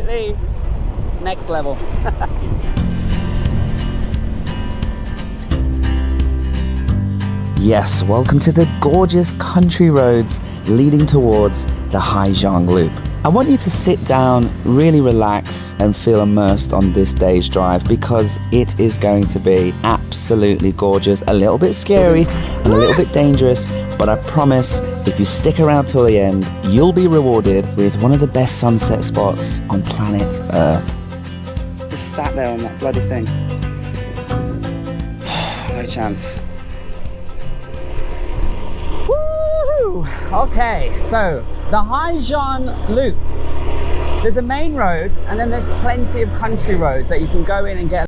absolutely next level. Yes, welcome to the gorgeous country roads leading towards the Giang Loop. I want you to sit down, really relax and feel immersed on this day's drive because it is going to be absolutely gorgeous, a little bit scary and a little bit dangerous, but I promise if you stick around till the end, you'll be rewarded with one of the best sunset spots on planet Earth. Just sat there on that bloody thing. No chance. Okay, so the Giang Loop. There's a main road and then there's plenty of country roads that you can go in and get